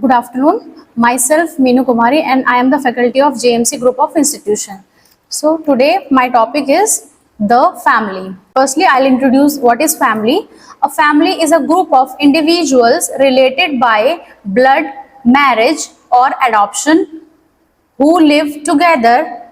Good afternoon. Myself Meenu Kumari and I am the faculty of JMC Group of Institution. So today my topic is the family. Firstly, I'll introduce what is family. A family is a group of individuals related by blood, marriage or adoption who live together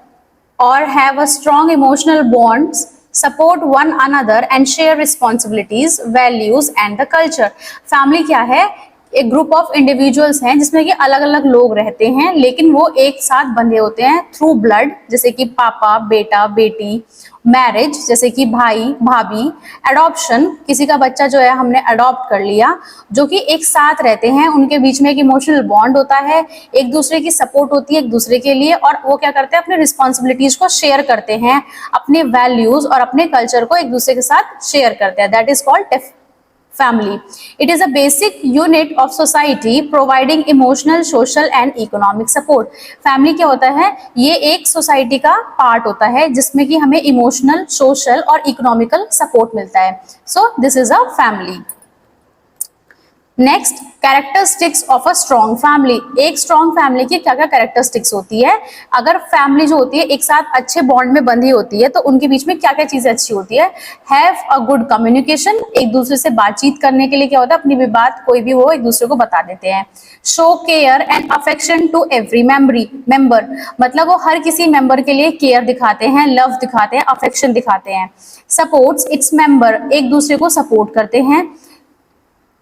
or have a strong emotional bonds, support one another and share responsibilities, values and the culture. Family क्या है? एक group of individuals हैं जिसमें कि अलग अलग लोग रहते हैं लेकिन वो एक साथ बंधे होते हैं थ्रू ब्लड, जैसे कि पापा, बेटा, बेटी, मैरिज जैसे कि भाई, भाभी, एडॉप्शन किसी का बच्चा जो है हमने अडॉप्ट कर लिया, जो कि एक साथ रहते हैं, उनके बीच में एक इमोशनल बॉन्ड होता है, एक दूसरे की सपोर्ट होती है एक दूसरे के लिए और वो क्या करते हैं अपने रिस्पॉन्सिबिलिटीज को शेयर करते हैं, अपने वैल्यूज और अपने कल्चर को एक दूसरे के साथ शेयर करते हैं. That is called family. It is a basic unit of society providing emotional, social and economic support. Family क्या होता है? ये एक सोसाइटी का पार्ट होता है जिसमें कि हमें इमोशनल, सोशल और इकोनॉमिकल सपोर्ट मिलता है. So this is a family. Next, characteristics of a strong family. एक स्ट्रॉन्ग फैमिली की क्या क्या कैरेक्टरिस्टिक्स होती है? अगर फैमिली जो होती है एक साथ अच्छे बॉन्ड में बंधी होती है तो उनके बीच में क्या क्या चीजें अच्छी होती है? हैव अ गुड कम्युनिकेशन, एक दूसरे से बातचीत करने के लिए क्या होता है अपनी भी बात कोई भी हो एक दूसरे को बता देते हैं. Show care and affection to every member, मतलब वो हर किसी मेंबर के लिए केयर दिखाते हैं, लव दिखाते हैं, अफेक्शन दिखाते हैं. सपोर्ट्स इट्स मेंबर, एक दूसरे को सपोर्ट करते हैं.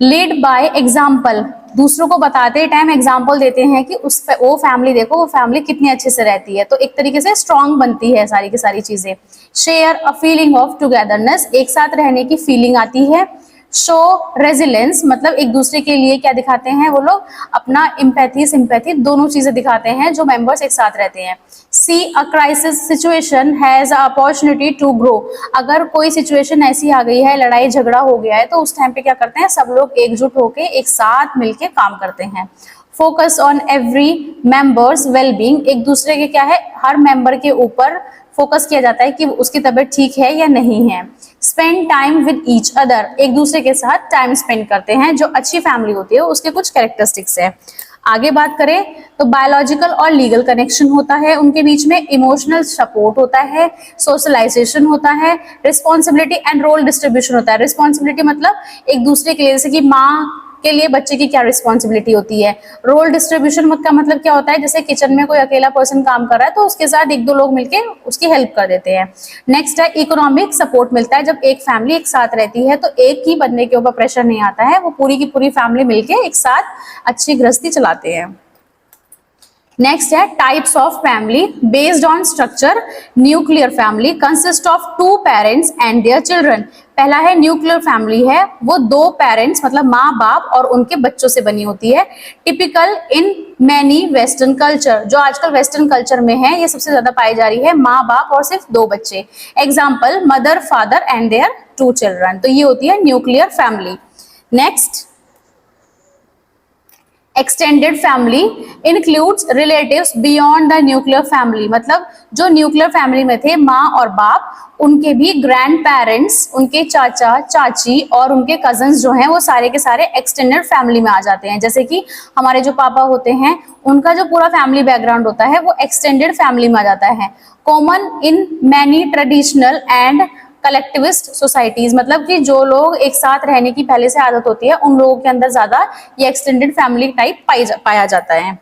लीड बाय एग्जाम्पल, दूसरों को बताते टाइम एग्जाम्पल देते हैं कि वो फैमिली देखो, वो फैमिली कितनी अच्छे से रहती है, तो एक तरीके से स्ट्रांग बनती है सारी की सारी चीजें. Share a feeling of togetherness, एक साथ रहने की फीलिंग आती है. शो रेजिलेंस, मतलब एक दूसरे के लिए क्या दिखाते हैं वो लोग? अपना एम्पैथी, सिंपैथी दोनों चीजें दिखाते हैं जो मेंबर्स एक साथ रहते हैं. See a crisis situation has a opportunity to grow, अगर कोई सिचुएशन ऐसी आ गई है, लड़ाई झगड़ा हो गया है, तो उस टाइम पे क्या करते हैं सब लोग एकजुट होकर एक साथ मिलके काम करते हैं. Focus on every members wellbeing, एक दूसरे के क्या है हर मेंबर के ऊपर फोकस किया जाता है कि उसकी तबीयत ठीक है या नहीं है. Spend time with each other, एक दूसरे के साथ टाइम स्पेंड करते हैं. जो अच्छी फैमिली होती है उसके कुछ कैरेक्टरिस्टिक्स है. आगे बात करें तो बायोलॉजिकल और लीगल कनेक्शन होता है उनके बीच में, इमोशनल सपोर्ट होता है, सोशलाइजेशन होता है, रिस्पॉन्सिबिलिटी एंड रोल डिस्ट्रीब्यूशन होता है. रिस्पॉन्सिबिलिटी मतलब एक दूसरे के लिए, जैसे कि माँ के लिए बच्चे की क्या रिस्पॉन्सिबिलिटी होती है. रोल डिस्ट्रीब्यूशन का मतलब क्या होता है? जैसे किचन में कोई अकेला पर्सन काम कर रहा है तो उसके साथ एक दो लोग मिलके उसकी हेल्प कर देते हैं. नेक्स्ट है इकोनॉमिक सपोर्ट मिलता है. जब एक फैमिली एक साथ रहती है तो एक ही बंदे के ऊपर प्रेशर नहीं आता है, वो पूरी की पूरी फैमिली मिलके एक साथ अच्छी गृहस्थी चलाते हैं. नेक्स्ट है types of family based on structure. Nuclear family consist of 2 parents and their children. पहला है न्यूक्लियर फैमिली है, वो 2 पेरेंट्स मतलब माँ बाप और उनके बच्चों से बनी होती है. Typical in many western culture, जो आजकल वेस्टर्न कल्चर में है ये सबसे ज्यादा पाई जा रही है, माँ बाप और सिर्फ 2 बच्चे. Example mother, father and their 2 children, तो ये होती है nuclear family. Next, extended family includes relatives beyond the nuclear family, मतलब जो न्यूक्लियर फैमिली में थे माँ और बाप, उनके भी ग्रैंड पेरेंट्स, उनके चाचा चाची और उनके कजन्स जो हैं वो सारे के सारे एक्सटेंडेड फैमिली में आ जाते हैं. जैसे कि हमारे जो पापा होते हैं उनका जो पूरा फैमिली बैकग्राउंड होता है वो एक्सटेंडेड फैमिली में आ जाता है. Common in many traditional and collectivist societies, मतलब कि जो लोग एक साथ रहने की पहले से आदत होती है उन लोगों के अंदर ज्यादा ये एक्सटेंडेड फैमिली टाइप पाया जाता है.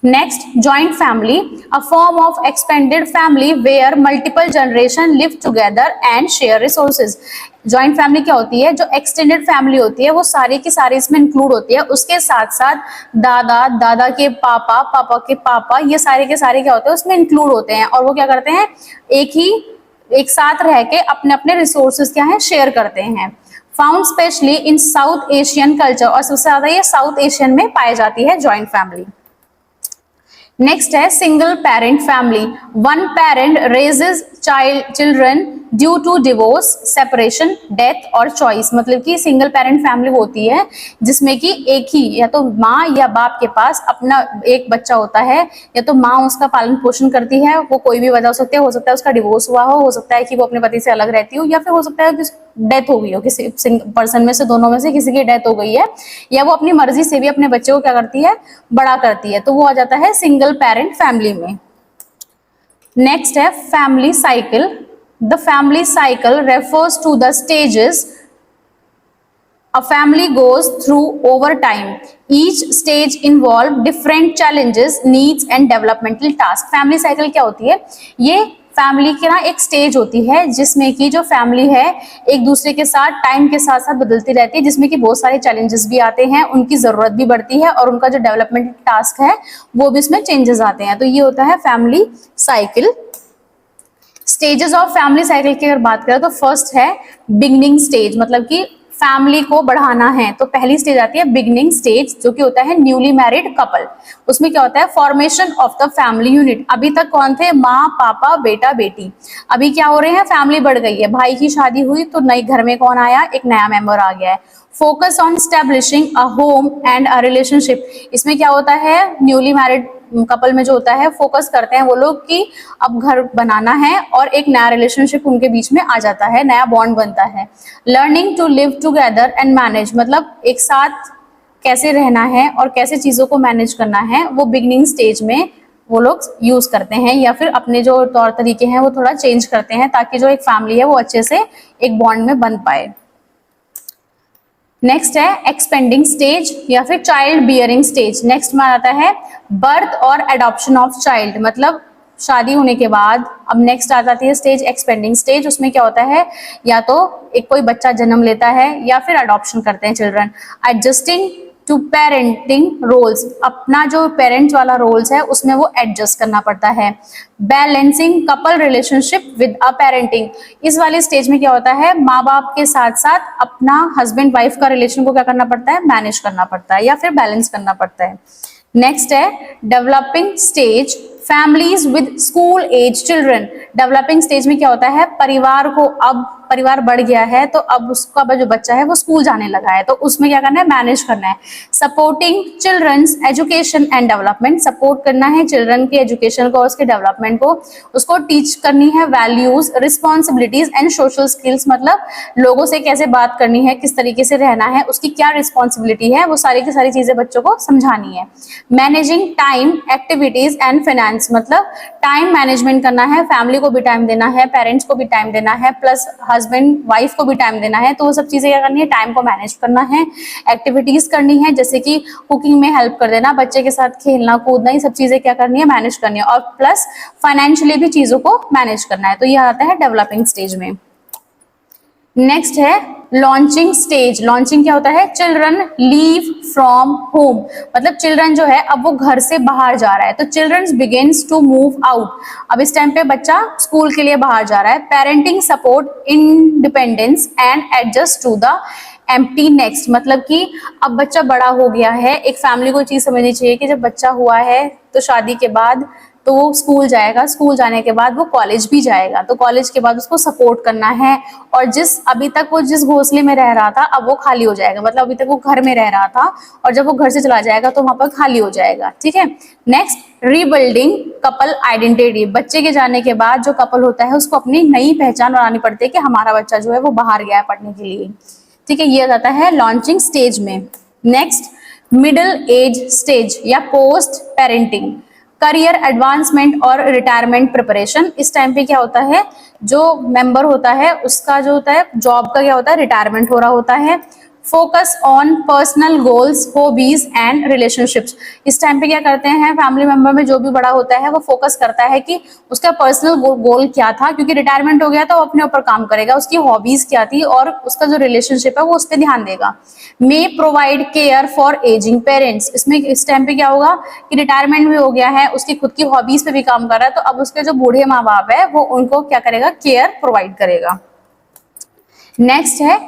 Next, joint family a form of expanded family where multiple generation live together and share resources. Joint family क्या होती है? जो एक्सटेंडेड फैमिली होती है वो सारी की सारी इसमें इंक्लूड होती है, उसके साथ साथ दादा, दादा के पापा, पापा के पापा, ये सारे के सारे क्या होते हैं उसमें इंक्लूड होते हैं और वो क्या करते हैं एक साथ रह के अपने अपने रिसोर्सेज क्या है शेयर करते हैं. Found specially in south Asian culture, और सबसे ज्यादा ये साउथ एशियन में पाई जाती है जॉइंट फैमिली. नेक्स्ट है single parent family. 1 parent raises children due to divorce, separation, death और चॉइस। मतलब कि सिंगल पेरेंट फैमिली होती है जिसमें कि एक ही या तो माँ या बाप के पास अपना एक बच्चा होता है, या तो माँ उसका पालन पोषण करती है, वो कोई भी वजह हो सकता है उसका डिवोर्स हुआ हो सकता है कि वो अपने पति से अलग रहती हो, या फिर हो सकता है कि डेथ हो गई हो, किसी पर्सन में से, दोनों में से किसी की डेथ हो गई है, या वो अपनी मर्जी से भी अपने बच्चे को क्या करती है, बड़ा करती है, तो वो आ जाता है सिंगल पेरेंट फैमिली में। नेक्स्ट है family cycle. The family cycle refers to the stages a family goes through over time. Each stage involve different challenges, needs and developmental tasks. Family cycle क्या होती है? ये फैमिली की ना एक stage होती है जिसमें कि जो फैमिली है एक दूसरे के साथ टाइम के साथ साथ बदलती रहती है, जिसमें कि बहुत सारे चैलेंजेस भी आते हैं, उनकी जरूरत भी बढ़ती है और उनका जो डेवलपमेंट टास्क है वो भी उसमें चेंजेस आते हैं। तो ये होता है family cycle. Stages of family cycle की अगर बात करें तो फर्स्ट है बिगनिंग स्टेज, मतलब कि फैमिली को बढ़ाना है तो पहली स्टेज आती है बिगनिंग स्टेज, जो कि होता है न्यूली मैरिड कपल। उसमें क्या होता है, formation of the family unit. अभी तक कौन थे, माँ पापा बेटा बेटी, अभी क्या हो रहे हैं, फैमिली बढ़ गई है, भाई की शादी हुई तो नई घर में कौन आया, एक नया मेंबर आ गया है। Focus on establishing a home and a relationship. इसमें क्या होता है, न्यूली मैरिड कपल में जो होता है फोकस करते हैं वो लोग कि अब घर बनाना है और एक नया रिलेशनशिप उनके बीच में आ जाता है, नया बॉन्ड बनता है। Learning to live together and manage, मतलब एक साथ कैसे रहना है और कैसे चीजों को मैनेज करना है, वो बिगनिंग स्टेज में वो लोग यूज करते हैं, या फिर अपने जो तौर तरीके हैं वो थोड़ा चेंज करते हैं ताकि जो एक फैमिली है वो अच्छे से एक बॉन्ड में बन पाए। नेक्स्ट है एक्सपेंडिंग स्टेज या फिर चाइल्ड बियरिंग स्टेज। नेक्स्ट में आता है बर्थ और एडॉप्शन ऑफ चाइल्ड, मतलब शादी होने के बाद अब नेक्स्ट आ जाती है स्टेज एक्सपेंडिंग स्टेज। उसमें क्या होता है, या तो एक कोई बच्चा जन्म लेता है या फिर अडॉप्शन करते हैं children. Adjusting to parenting roles, अपना जो पेरेंट्स वाला रोल्स है उसमें वो एडजस्ट करना पड़ता है। Balancing couple relationship with a parenting, इस वाले स्टेज में क्या होता है, माँ बाप के साथ साथ अपना हस्बैंड वाइफ का रिलेशन को क्या करना पड़ता है, मैनेज करना पड़ता है या फिर बैलेंस करना पड़ता है। नेक्स्ट है developing stage, families with school age children. Developing stage में क्या होता है, परिवार को अब परिवार बढ़ गया है तो अब उसका जो बच्चा है वो स्कूल जाने लगा है, तो उसमें क्या करना है, मैनेज करना है। Supporting children's education and development, support करना है चिल्ड्रन की एजुकेशन को, उसके डेवलपमेंट को, उसको टीच करनी है values, responsibilities and social skills, मतलब लोगों से कैसे बात करनी है, किस तरीके से रहना है, उसकी क्या रिस्पॉन्सिबिलिटी है, वो सारी की सारी चीजें बच्चों को समझानी है। Managing time, activities and finance, मतलब टाइम मैनेजमेंट करना है, फैमिली को भी टाइम देना है, पेरेंट्स को भी टाइम देना है, प्लस हस्बैंड वाइफ को भी टाइम देना है, तो वो सब चीजें क्या करनी है, टाइम को मैनेज करना है। एक्टिविटीज करनी है जैसे कि कुकिंग में हेल्प कर देना, बच्चे के साथ खेलना कूदना, ये सब चीजें क्या करनी है, मैनेज करनी है, और प्लस फाइनेंशियली भी चीजों को मैनेज करना है। तो ये आता है डेवलपिंग स्टेज में। नेक्स्ट है लॉन्चिंग स्टेज। लॉन्चिंग क्या होता है, चिल्ड्रन लीव फ्रॉम होम, मतलब चिल्ड्रन जो है अब वो घर से बाहर जा रहा है, तो children begins to move out, अब इस टाइम पे बच्चा स्कूल के लिए बाहर जा रहा है। Parenting support independence and adjust to the empty nest, मतलब कि अब बच्चा बड़ा हो गया है, एक फैमिली को चीज समझनी चाहिए कि जब बच्चा हुआ है तो शादी के बाद तो वो स्कूल जाएगा, स्कूल जाने के बाद वो कॉलेज भी जाएगा, तो कॉलेज के बाद उसको सपोर्ट करना है, और अभी तक वो जिस घोंसले में रह रहा था अब वो खाली हो जाएगा, मतलब अभी तक वो घर में रह रहा था और जब वो घर से चला जाएगा तो वहां पर खाली हो जाएगा। ठीक है। नेक्स्ट रीबिल्डिंग कपल आइडेंटिटी, बच्चे के जाने के बाद जो कपल होता है उसको अपनी नई पहचान बनानी पड़ती है कि हमारा बच्चा जो है वो बाहर गया है पढ़ने के लिए। ठीक है, ये आ जाता है लॉन्चिंग स्टेज में। नेक्स्ट मिडिल एज स्टेज या पोस्ट पेरेंटिंग, करियर एडवांसमेंट और रिटायरमेंट प्रिपरेशन। इस टाइम पे क्या होता है, जो मेंबर होता है उसका जो होता है जॉब का क्या होता है, रिटायरमेंट हो रहा होता है। Focus on personal goals, hobbies and relationships, इस टाइम पे क्या करते हैं, फैमिली मेंबर में जो भी बड़ा होता है वो फोकस करता है कि उसका पर्सनल गोल क्या था, क्योंकि रिटायरमेंट हो गया तो वो अपने ऊपर काम करेगा, उसकी हॉबीज क्या थी और उसका जो रिलेशनशिप है वो उस पर ध्यान देगा। May provide care for ageing parents, इसमें इस टाइम पे क्या होगा कि रिटायरमेंट भी हो गया है, उसकी खुद की हॉबीज पे भी काम कर रहा है, तो अब उसके जो बूढ़े माँ बाप है वो उनको क्या करेगा, केयर प्रोवाइड करेगा। नेक्स्ट है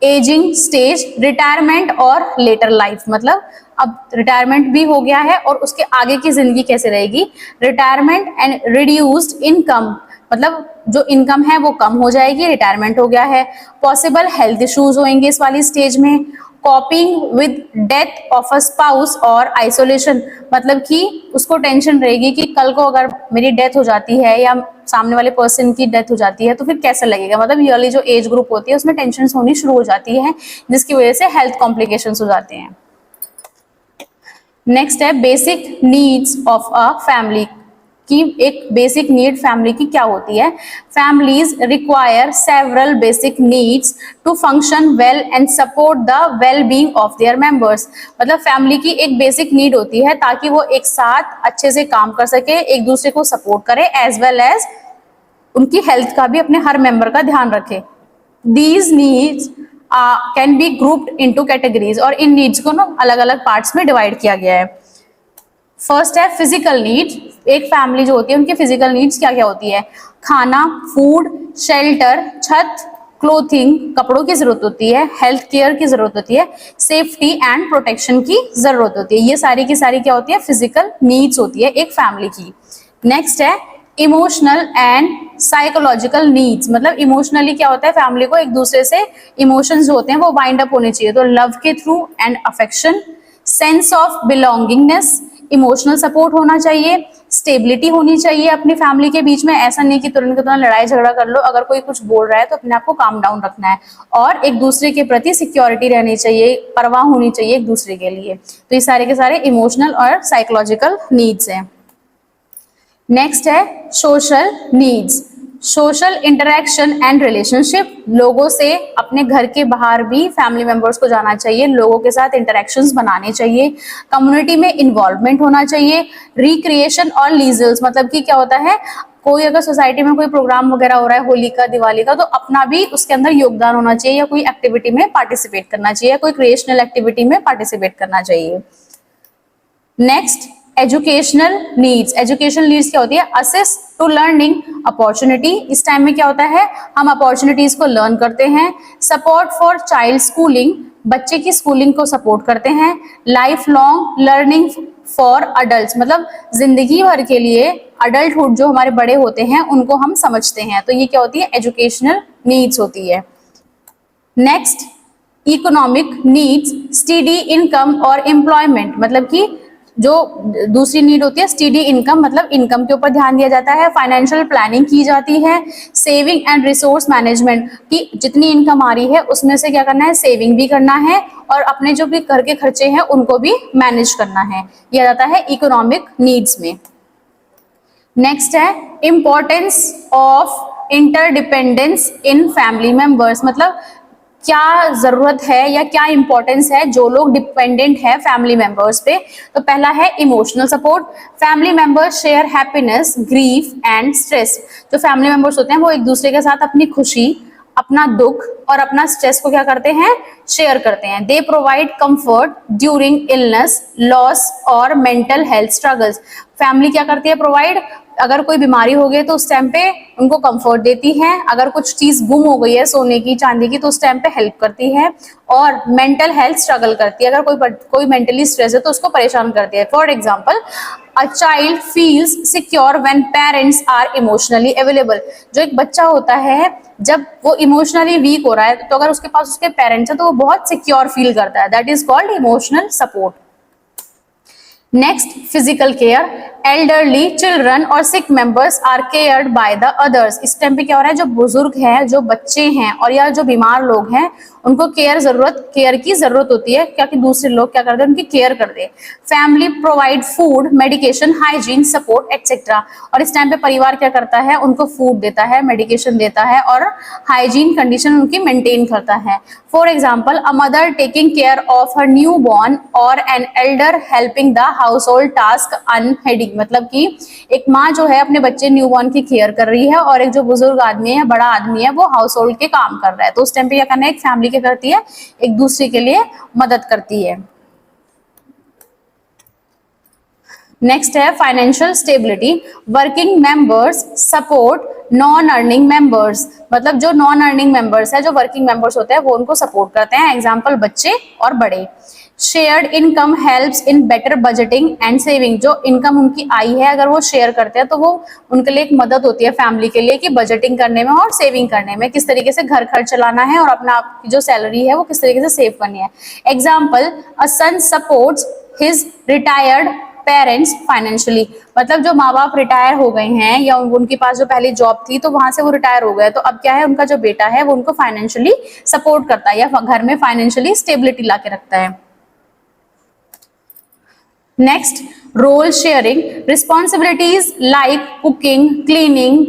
एजिंग स्टेज, रिटायरमेंट और लेटर लाइफ, मतलब अब रिटायरमेंट भी हो गया है और उसके आगे की जिंदगी कैसे रहेगी। रिटायरमेंट एंड रिड्यूस्ड इनकम, मतलब जो इनकम है वो कम हो जाएगी, रिटायरमेंट हो गया है। पॉसिबल हेल्थ इश्यूज होंगे इस वाली स्टेज में। कॉपिंग with death of a spouse और आइसोलेशन, मतलब कि उसको टेंशन रहेगी कि कल को अगर मेरी डेथ हो जाती है या सामने वाले पर्सन की डेथ हो जाती है तो फिर कैसा लगेगा, मतलब ये वाली जो एज ग्रुप होती है उसमें टेंशन होनी शुरू हो जाती है, जिसकी वजह से हेल्थ कॉम्प्लिकेशंस हो जाते हैं। नेक्स्ट है basic needs of a family, कि एक बेसिक नीड फैमिली की क्या होती है। Families require several basic needs to function well and support the well being of their members, मतलब फैमिली की एक बेसिक नीड होती है ताकि वो एक साथ अच्छे से काम कर सके, एक दूसरे को सपोर्ट करे, एज वेल एज उनकी हेल्थ का भी अपने हर मेंबर का ध्यान रखे। These needs can be grouped into categories, और इन नीड्स को ना अलग अलग पार्ट्स में डिवाइड किया गया है। फर्स्ट है फिजिकल नीड्स, एक फैमिली जो होती है उनकी फिजिकल नीड्स क्या क्या होती है। खाना, फूड, शेल्टर, छत, क्लोथिंग, कपड़ों की जरूरत होती है, हेल्थ केयर की जरूरत होती है, सेफ्टी एंड प्रोटेक्शन की जरूरत होती है। ये सारी की सारी क्या होती है, फिजिकल नीड्स होती है एक फैमिली की। नेक्स्ट है इमोशनल एंड साइकोलॉजिकल नीड्स, मतलब इमोशनली क्या होता है, फैमिली को एक दूसरे से इमोशंस जो होते हैं वो वाइंड अप होने चाहिए, तो लव के through and affection, sense of belongingness, emotional support होना चाहिए, स्टेबिलिटी होनी चाहिए अपनी फैमिली के बीच में, ऐसा नहीं कि तुरंत के तुरंत लड़ाई झगड़ा कर लो, अगर कोई कुछ बोल रहा है तो अपने आप को काम डाउन रखना है, और एक दूसरे के प्रति सिक्योरिटी रहनी चाहिए, परवाह होनी चाहिए एक दूसरे के लिए। तो ये सारे के सारे इमोशनल और साइकोलॉजिकल नीड्स हैं। नेक्स्ट है social needs, social interaction and relationship, लोगों से अपने घर के बाहर भी फैमिली मेंबर्स को जाना चाहिए, लोगों के साथ इंटरेक्शंस बनाने चाहिए, कम्युनिटी में इन्वॉल्वमेंट होना चाहिए, रिक्रिएशन और लीजल्स, मतलब कि क्या होता है, कोई अगर सोसाइटी में कोई प्रोग्राम वगैरह हो रहा है होली का, दिवाली का, तो अपना भी उसके अंदर योगदान होना चाहिए, या कोई एक्टिविटी में पार्टिसिपेट करना चाहिए, कोई क्रिएशनल एक्टिविटी में पार्टिसिपेट करना चाहिए। Next educational needs, educational needs क्या होती है, असेस टू लर्निंग अपॉर्चुनिटी, इस टाइम में क्या होता है हम अपॉर्चुनिटीज को लर्न करते हैं, सपोर्ट फॉर चाइल्ड स्कूलिंग, बच्चे की स्कूलिंग को सपोर्ट करते हैं, life long learning for adult, मतलब जिंदगी भर के लिए अडल्टहुड जो हमारे बड़े होते हैं उनको हम समझते हैं, तो ये क्या होती है, एजुकेशनल नीड्स होती है। Next economic needs, study income और एम्प्लॉयमेंट, मतलब कि जो दूसरी नीड होती है स्टडी इनकम, मतलब इनकम के ऊपर ध्यान दिया जाता है, फाइनेंशियल प्लानिंग की जाती है, सेविंग एंड रिसोर्स मैनेजमेंट, कि जितनी इनकम आ रही है उसमें से क्या करना है, सेविंग भी करना है, और अपने जो भी घर के खर्चे हैं उनको भी मैनेज करना है, यह आता है इकोनॉमिक नीड्स में। नेक्स्ट है importance of interdependence in family members, मतलब क्या जरूरत है या क्या इंपॉर्टेंस है जो लोग डिपेंडेंट है फैमिली मेंबर्स पे। तो पहला है emotional support, family members share happiness, grief and stress, जो फैमिली मेंबर्स होते हैं वो एक दूसरे के साथ अपनी खुशी, अपना दुख और अपना स्ट्रेस को क्या करते हैं, शेयर करते हैं। They provide comfort during illness, loss और मेंटल हेल्थ स्ट्रगल्स, फैमिली क्या करती है, प्रोवाइड, अगर कोई बीमारी हो गई तो उस टाइम पे उनको कंफर्ट देती है, अगर कुछ चीज गुम हो गई है सोने की चांदी की तो उस टाइम पे हेल्प करती है, और मेंटल हेल्थ स्ट्रगल करती है, अगर कोई मेंटली स्ट्रेस है तो उसको परेशान करती है। For example a child feels secure when parents are emotionally available, जो एक बच्चा होता है जब वो इमोशनली वीक हो रहा है तो अगर उसके पास उसके पेरेंट्स है तो वो बहुत सिक्योर फील करता है, that is called emotional support. Next physical care, elderly, children और sick members are cared by the others, इस टाइम पे क्या हो रहा है, जो बुजुर्ग हैं, जो बच्चे हैं और या जो बीमार लोग हैं उनको केयर की जरूरत होती है, क्या कि दूसरे लोग क्या करते हैं, उनकी केयर करते हैं। Family provide food, medication, hygiene, support etcetera, और इस टाइम पे परिवार क्या करता है, उनको फूड देता है, मेडिकेशन देता है और हाइजीन कंडीशन उनकी मेंटेन करता है। For example a mother taking care of her newborn और an elder helping the household task अनहेडिंग, मतलब कि एक माँ जो है अपने बच्चे न्यू बॉर्न की केयर कर रही है और एक जो बुजुर्ग आदमी है, बड़ा आदमी है, वो हाउस होल्ड के काम कर रहा है, तो उस टाइम पे क्या करना है, एक फैमिली क्या करती है, एक दूसरे के लिए मदद करती है। नेक्स्ट है financial stability, working members support non earning members, मतलब जो नॉन अर्निंग मेंबर्स है, जो वर्किंग मेंबर्स होते हैं वो उनको सपोर्ट करते हैं, एग्जांपल बच्चे और बड़े। Shared income helps in better budgeting and saving, जो इनकम उनकी आई है अगर वो शेयर करते हैं तो वो उनके लिए एक मदद होती है फैमिली के लिए कि बजटिंग करने में और सेविंग करने में, किस तरीके से घर खर्च चलाना है और अपना आपकी जो सैलरी है वो किस तरीके से सेव करनी है। Example, a son supports his retired parents financially, मतलब जो माँ बाप रिटायर हो गए हैं या उनके पास जो पहले जॉब थी तो वहां से वो रिटायर हो गए, तो अब क्या है उनका जो बेटा है वो उनको फाइनेंशियली सपोर्ट करता है या घर में फाइनेंशियली स्टेबिलिटी ला के रखता है। Next, role sharing, responsibilities like cooking, cleaning,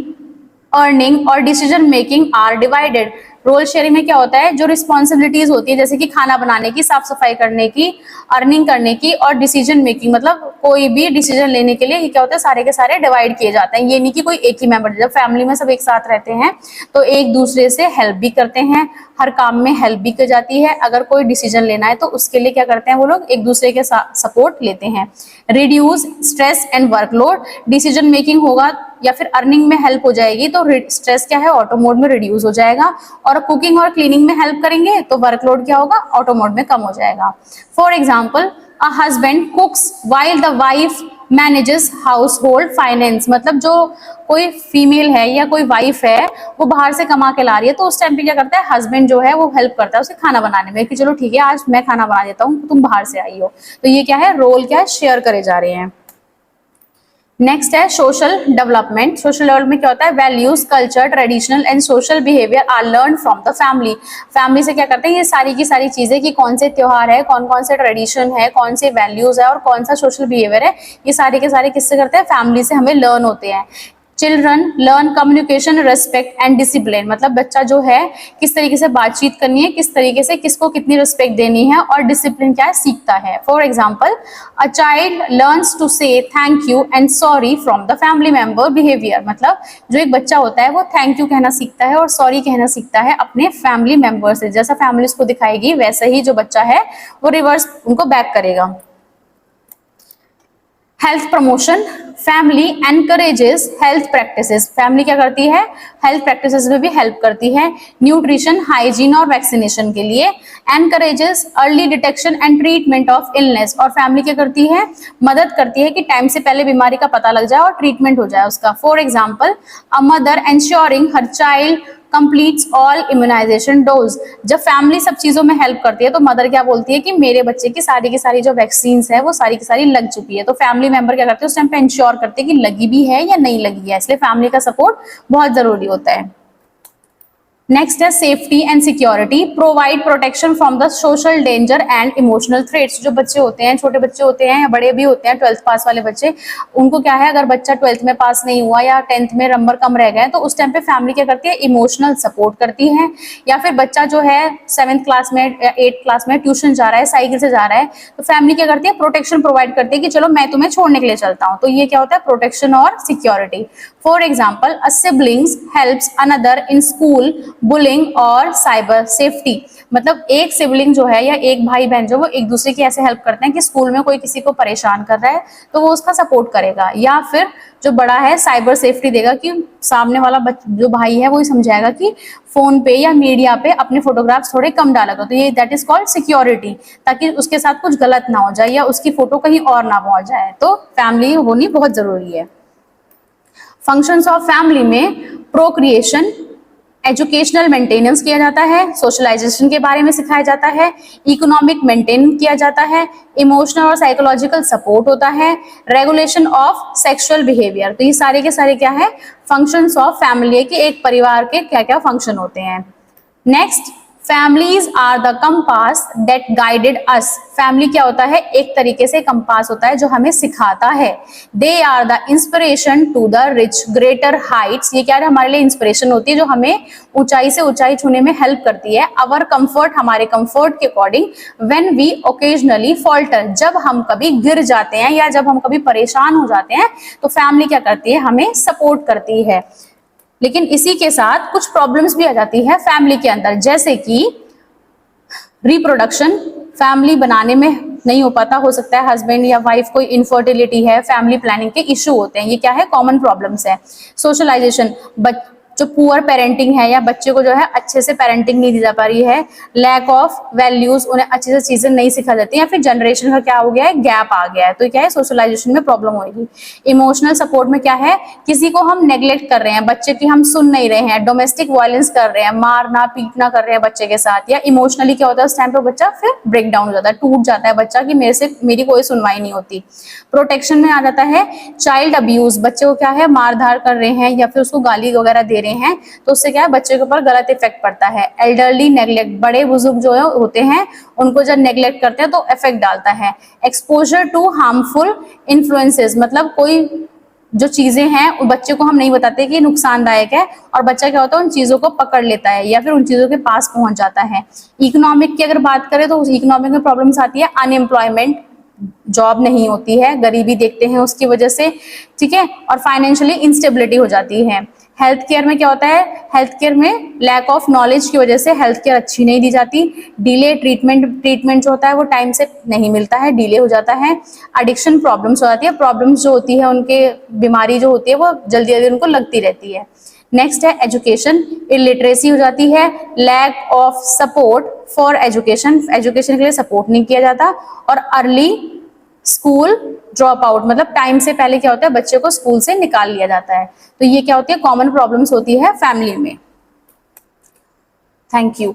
earning और decision making are divided. Role sharing में क्या होता है, जो रिस्पॉन्सिबिलिटीज होती है जैसे कि खाना बनाने की, साफ सफाई करने की, अर्निंग करने की और डिसीजन मेकिंग, मतलब कोई भी डिसीजन लेने के लिए ये क्या होता है सारे के सारे डिवाइड किए जाते हैं। ये नहीं कि कोई एक ही मेंबर, जब फैमिली में सब एक साथ रहते हैं तो एक दूसरे से हेल्प भी करते हैं, हर काम में हेल्प भी की जाती है। अगर कोई डिसीजन लेना है तो उसके लिए क्या करते हैं वो लोग एक दूसरे के साथ सपोर्ट लेते हैं। Reduce stress and workload, decision making होगा या फिर अर्निंग में हेल्प हो जाएगी तो स्ट्रेस क्या है ऑटो मोड में रिड्यूस हो जाएगा, और कुकिंग और क्लीनिंग में हेल्प करेंगे तो वर्कलोड क्या होगा ऑटो मोड में कम हो जाएगा। For example, a husband कुक्स while the wife manages house hold finance, मतलब जो कोई फीमेल है या कोई वाइफ है वो बाहर से कमा के ला रही है तो उस टाइम पे क्या करता है हस्बैंड जो है वो हेल्प करता है उसे खाना बनाने में कि चलो ठीक है आज मैं खाना बना देता हूँ तुम बाहर से आई हो। तो ये क्या है, रोल क्या है शेयर करे जा रहे हैं। नेक्स्ट है सोशल डेवलपमेंट। सोशल डेवलपमेंट क्या होता है, values, culture, traditional and social behaviour are learn from the family. Family से क्या करते हैं ये सारी की सारी चीजें कि कौन से त्योहार है, कौन कौन से ट्रेडिशन है, कौन से वैल्यूज है और कौन सा सोशल बिहेवियर है, ये सारे के सारे किससे करते हैं फैमिली से हमें लर्न होते हैं। Children learn communication, respect and discipline, मतलब बच्चा जो है किस तरीके से बातचीत करनी है, किस तरीके से किसको कितनी रिस्पेक्ट देनी है और डिसिप्लिन क्या है सीखता है। For example, a child learns to say thank you and sorry from the family member behaviour, मतलब जो एक बच्चा होता है वो थैंक यू कहना सीखता है और सॉरी कहना सीखता है अपने फैमिली मेंबर से। जैसा फैमिली उसको दिखाएगी वैसे ही जो बच्चा है वो रिवर्स उनको बैक करेगा। Health promotion, family encourages health practices, family क्या करती है हेल्थ प्रैक्टिसेस में भी हेल्प करती है। न्यूट्रिशन, हाइजीन और वैक्सीनेशन के लिए। Encourages early detection and treatment of illness, और फैमिली क्या करती है मदद करती है कि टाइम से पहले बीमारी का पता लग जाए और ट्रीटमेंट हो जाए उसका। For example, a mother ensuring her child completes all immunisation dose, जब फैमिली सब चीजों में हेल्प करती है तो मदर क्या बोलती है कि मेरे बच्चे की सारी जो वैक्सीन है वो सारी की सारी लग चुकी है, तो फैमिली मेंबर क्या करते हैं उस टाइम पे इंश्योर करते हैं कि लगी भी है या नहीं लगी है, इसलिए फैमिली का सपोर्ट बहुत जरूरी होता है। नेक्स्ट है safety and security, provide protection from the social danger and emotional threats, जो बच्चे होते हैं छोटे बच्चे होते हैं या बड़े भी होते हैं 12th पास वाले बच्चे, उनको क्या है अगर बच्चा 12th में पास नहीं हुआ या 10th में नंबर कम रह गए तो उस टाइम पे फैमिली क्या करती है इमोशनल सपोर्ट करती है। या फिर बच्चा जो है 7th क्लास में 8th क्लास में ट्यूशन जा रहा है, साइकिल से जा रहा है, तो फैमिली क्या करती है प्रोटेक्शन प्रोवाइड करती है कि चलो मैं तुम्हें छोड़ने के लिए चलता हूँ, तो ये क्या होता है प्रोटेक्शन और security. For example, a siblings helps another in school, bullying और साइबर सेफ्टी, मतलब एक सिबलिंग जो है या एक भाई बहन जो वो एक दूसरे की ऐसे हेल्प करते हैं कि स्कूल में कोई किसी को परेशान कर रहा है तो वो उसका सपोर्ट करेगा, या फिर जो बड़ा है साइबर सेफ्टी देगा कि सामने वाला जो भाई है वो ही समझाएगा कि फोन पे या मीडिया पे अपने फोटोग्राफ्स थोड़े कम डाला करो, तो ये दैट इज कॉल्ड सिक्योरिटी, ताकि उसके साथ कुछ गलत ना हो जाए या उसकी फोटो कहीं और ना पहुंच जाए, तो फैमिली होनी बहुत जरूरी है। फंक्शंस ऑफ फैमिली में प्रोक्रिएशन, एजुकेशनल मेंटेनेंस किया जाता है, सोशलाइजेशन के बारे में सिखाया जाता है, इकोनॉमिक मेंटेन किया जाता है, इमोशनल और साइकोलॉजिकल सपोर्ट होता है, रेगुलेशन ऑफ सेक्सुअल बिहेवियर, तो ये सारे के सारे क्या है फंक्शंस ऑफ फैमिली के एक परिवार के क्या क्या फंक्शन होते हैं। Next, families are the compass that guided us, family क्या होता है एक तरीके से कंपास होता है जो हमें सिखाता है। They are the inspiration to the reach greater heights, ये क्या है हमारे लिए इंस्पिरेशन होती है जो हमें ऊंचाई से ऊंचाई छूने में हेल्प करती है। अवर कंफर्ट, हमारे कंफर्ट के according, when we occasionally falter, जब हम कभी गिर जाते हैं या जब हम कभी परेशान हो जाते हैं तो फैमिली क्या करती है हमें सपोर्ट करती है। लेकिन इसी के साथ कुछ प्रॉब्लम्स भी आ जाती है फैमिली के अंदर, जैसे कि रिप्रोडक्शन, फैमिली बनाने में नहीं हो पाता, हो सकता है हस्बैंड या वाइफ कोई इनफर्टिलिटी है, फैमिली प्लानिंग के इश्यू होते हैं, ये क्या है, कॉमन प्रॉब्लम्स है। सोशलाइजेशन, जो पुअर पेरेंटिंग है या बच्चे को जो है अच्छे से पेरेंटिंग नहीं दी जा पा रही है, लैक ऑफ वैल्यूज, उन्हें अच्छे से चीजें नहीं सिखा जाती, या फिर जनरेशन का क्या हो गया है, गैप आ गया है, तो क्या है, सोशलाइजेशन में प्रॉब्लम होगी। इमोशनल सपोर्ट में क्या है, किसी को हम नेग्लेक्ट कर रहे हैं, बच्चे की हम सुन नहीं रहे हैं, डोमेस्टिक वायलेंस कर रहे हैं, मारना पीटना कर रहे हैं बच्चे के साथ, या इमोशनली क्या होता है उस टाइम पे बच्चा फिर ब्रेक डाउन हो जाता है, टूट जाता है बच्चा कि मेरी कोई सुनवाई नहीं होती। प्रोटेक्शन में आ जाता है चाइल्ड अब्यूज, बच्चे को क्या है, मार धार कर रहे हैं या फिर उसको गाली वगैरह दे रहे हैं, तो उससे क्या है, बच्चे के ऊपर गलत इफेक्ट पड़ता है। एल्डरली नेग्लेक्ट, बड़े बुजुर्ग जो है होते हैं उनको जब नेग्लेक्ट करते हैं तो इफेक्ट डालता है। एक्सपोजर टू हार्मफुल इन्फ्लुएंसेस, मतलब कोई जो चीजें हैं वो बच्चे को हम नहीं बताते कि नुकसानदायक है, और बच्चा क्या होता है उन चीजों को पकड़ लेता है या फिर उन चीजों के पास पहुंच जाता है। इकोनॉमिक की अगर बात करें तो इकोनॉमिक में प्रॉब्लम्स आती है, अनएम्प्लॉयमेंट, जॉब नहीं होती है, गरीबी देखते हैं उसकी वजह से, ठीक है, और फाइनेंशियली इंस्टेबिलिटी हो जाती है। हेल्थ केयर में क्या होता है, हेल्थ केयर में लैक ऑफ नॉलेज की वजह से हेल्थ केयर अच्छी नहीं दी जाती। डिले ट्रीटमेंट जो होता है वो टाइम से नहीं मिलता है, डिले हो जाता है। एडिक्शन प्रॉब्लम्स हो जाती है, प्रॉब्लम्स जो होती है उनके बीमारी जो होती है वो जल्दी जल्दी उनको लगती रहती है। नेक्स्ट है एजुकेशन, इलिटरेसी हो जाती है, lack of support for education, education के लिए सपोर्ट नहीं किया जाता, और अर्ली स्कूल ड्रॉप आउट, मतलब टाइम से पहले क्या होता है, बच्चे को स्कूल से निकाल लिया जाता है। तो ये क्या होती है, कॉमन प्रॉब्लम्स होती है फैमिली में। Thank you.